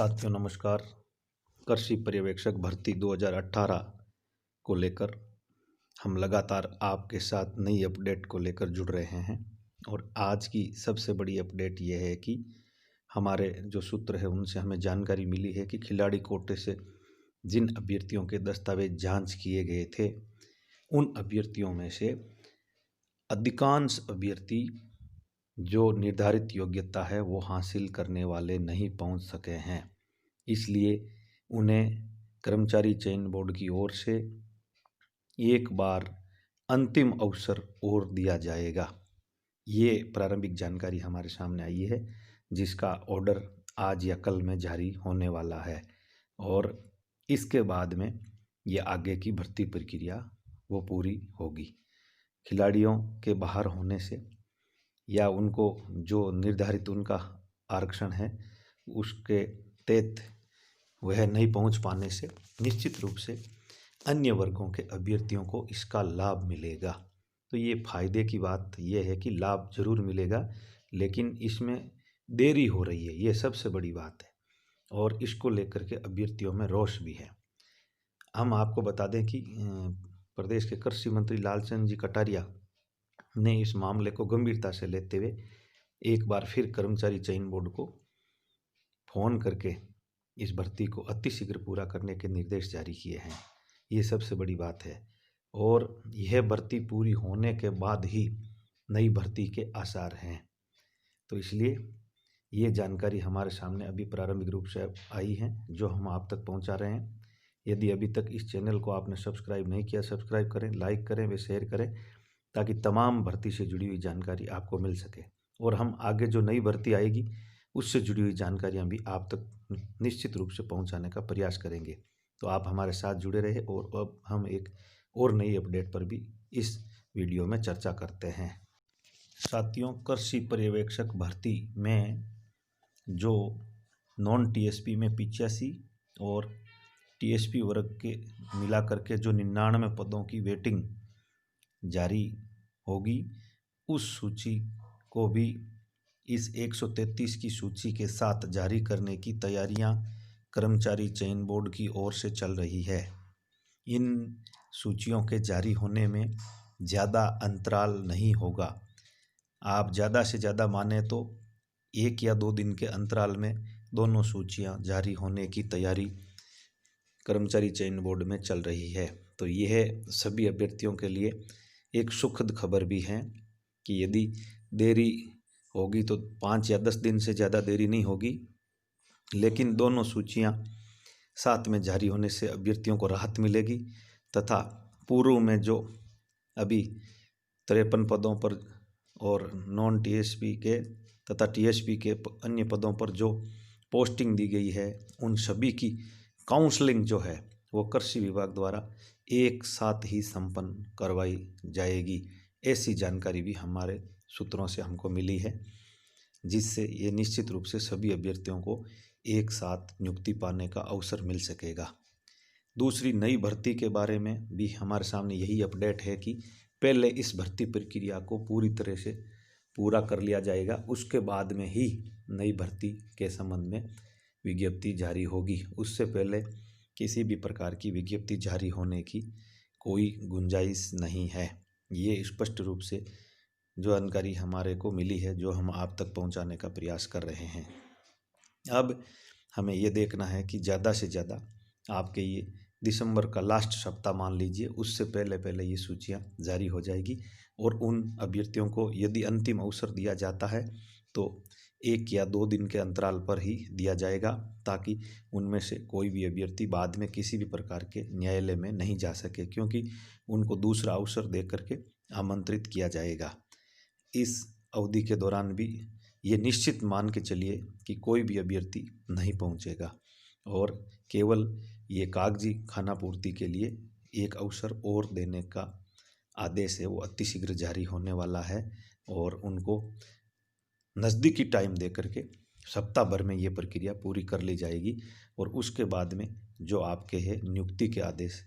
साथियों नमस्कार। कृषि पर्यवेक्षक भर्ती 2018 को लेकर हम लगातार आपके साथ नई अपडेट को लेकर जुड़ रहे हैं और आज की सबसे बड़ी अपडेट यह है कि हमारे जो सूत्र है उनसे हमें जानकारी मिली है कि खिलाड़ी कोटे से जिन अभ्यर्थियों के दस्तावेज जांच किए गए थे उन अभ्यर्थियों में से अधिकांश अभ्यर्थी जो निर्धारित योग्यता है वो हासिल करने वाले नहीं पहुंच सके हैं। इसलिए उन्हें कर्मचारी चयन बोर्ड की ओर से एक बार अंतिम अवसर और दिया जाएगा। ये प्रारंभिक जानकारी हमारे सामने आई है, जिसका ऑर्डर आज या कल में जारी होने वाला है और इसके बाद में ये आगे की भर्ती प्रक्रिया वो पूरी होगी। खिलाड़ियों के बाहर होने से या उनको जो निर्धारित उनका आरक्षण है उसके तहत वह नहीं पहुंच पाने से निश्चित रूप से अन्य वर्गों के अभ्यर्थियों को इसका लाभ मिलेगा। तो ये फायदे की बात यह है कि लाभ जरूर मिलेगा, लेकिन इसमें देरी हो रही है, ये सबसे बड़ी बात है और इसको लेकर के अभ्यर्थियों में रोष भी है। हम आपको बता दें कि प्रदेश के कृषि मंत्री लालचंद जी कटारिया ने इस मामले को गंभीरता से लेते हुए एक बार फिर कर्मचारी चयन बोर्ड को फोन करके इस भर्ती को अतिशीघ्र पूरा करने के निर्देश जारी किए हैं। ये सबसे बड़ी बात है और यह भर्ती पूरी होने के बाद ही नई भर्ती के आसार हैं। तो इसलिए ये जानकारी हमारे सामने अभी प्रारंभिक रूप से आई है जो हम आप तक पहुंचा रहे हैं। यदि अभी तक इस चैनल को आपने सब्सक्राइब नहीं किया, सब्सक्राइब करें, लाइक करें व शेयर करें ताकि तमाम भर्ती से जुड़ी हुई जानकारी आपको मिल सके और हम आगे जो नई भर्ती आएगी उससे जुड़ी हुई जानकारियां भी आप तक निश्चित रूप से पहुंचाने का प्रयास करेंगे। तो आप हमारे साथ जुड़े रहे और अब हम एक और नई अपडेट पर भी इस वीडियो में चर्चा करते हैं। साथियों, कृषि पर्यवेक्षक भर्ती में जो नॉन टीएसपी में 85 और टीएसपी वर्ग के मिला करके जो 99 पदों की वेटिंग जारी होगी, उस सूची को भी इस 133 की सूची के साथ जारी करने की तैयारियां कर्मचारी चयन बोर्ड की ओर से चल रही है। इन सूचियों के जारी होने में ज़्यादा अंतराल नहीं होगा। आप ज़्यादा से ज़्यादा माने तो 1 या 2 दिन के अंतराल में दोनों सूचियां जारी होने की तैयारी कर्मचारी चयन बोर्ड में चल रही है। तो यह सभी अभ्यर्थियों के लिए एक सुखद खबर भी है कि यदि देरी होगी तो 5 या 10 दिन से ज़्यादा देरी नहीं होगी, लेकिन दोनों सूचियां साथ में जारी होने से अभ्यर्थियों को राहत मिलेगी तथा पूर्व में जो अभी 53 पदों पर और नॉन टीएसपी के तथा टीएसपी के अन्य पदों पर जो पोस्टिंग दी गई है उन सभी की काउंसलिंग जो है वो कृषि विभाग द्वारा एक साथ ही संपन्न करवाई जाएगी। ऐसी जानकारी भी हमारे सूत्रों से हमको मिली है, जिससे ये निश्चित रूप से सभी अभ्यर्थियों को एक साथ नियुक्ति पाने का अवसर मिल सकेगा। दूसरी नई भर्ती के बारे में भी हमारे सामने यही अपडेट है कि पहले इस भर्ती प्रक्रिया को पूरी तरह से पूरा कर लिया जाएगा, उसके बाद में ही नई भर्ती के संबंध में विज्ञप्ति जारी होगी। उससे पहले किसी भी प्रकार की विज्ञप्ति जारी होने की कोई गुंजाइश नहीं है। ये स्पष्ट रूप से जो जानकारी हमारे को मिली है, जो हम आप तक पहुंचाने का प्रयास कर रहे हैं। अब हमें ये देखना है कि ज़्यादा से ज़्यादा आपके ये दिसंबर का लास्ट सप्ताह मान लीजिए, उससे पहले ये सूचियां जारी हो जाएगी और उन अभ्यर्थियों को यदि अंतिम अवसर दिया जाता है तो 1 या 2 दिन के अंतराल पर ही दिया जाएगा, ताकि उनमें से कोई भी अभ्यर्थी बाद में किसी भी प्रकार के न्यायालय में नहीं जा सके, क्योंकि उनको दूसरा अवसर दे करके आमंत्रित किया जाएगा। इस अवधि के दौरान भी ये निश्चित मान के चलिए कि कोई भी अभ्यर्थी नहीं पहुंचेगा और केवल ये कागजी खानापूर्ति के लिए एक अवसर और देने का आदेश है वो अतिशीघ्र जारी होने वाला है और उनको नज़दीकी टाइम दे करके सप्ताह भर में ये प्रक्रिया पूरी कर ली जाएगी और उसके बाद में जो आपके है नियुक्ति के आदेश,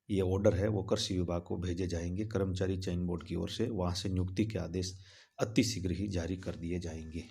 ये ऑर्डर है वो कृषि विभाग को भेजे जाएंगे कर्मचारी चयन बोर्ड की ओर से। वहाँ से नियुक्ति के आदेश अतिशीघ्र ही जारी कर दिए जाएंगे।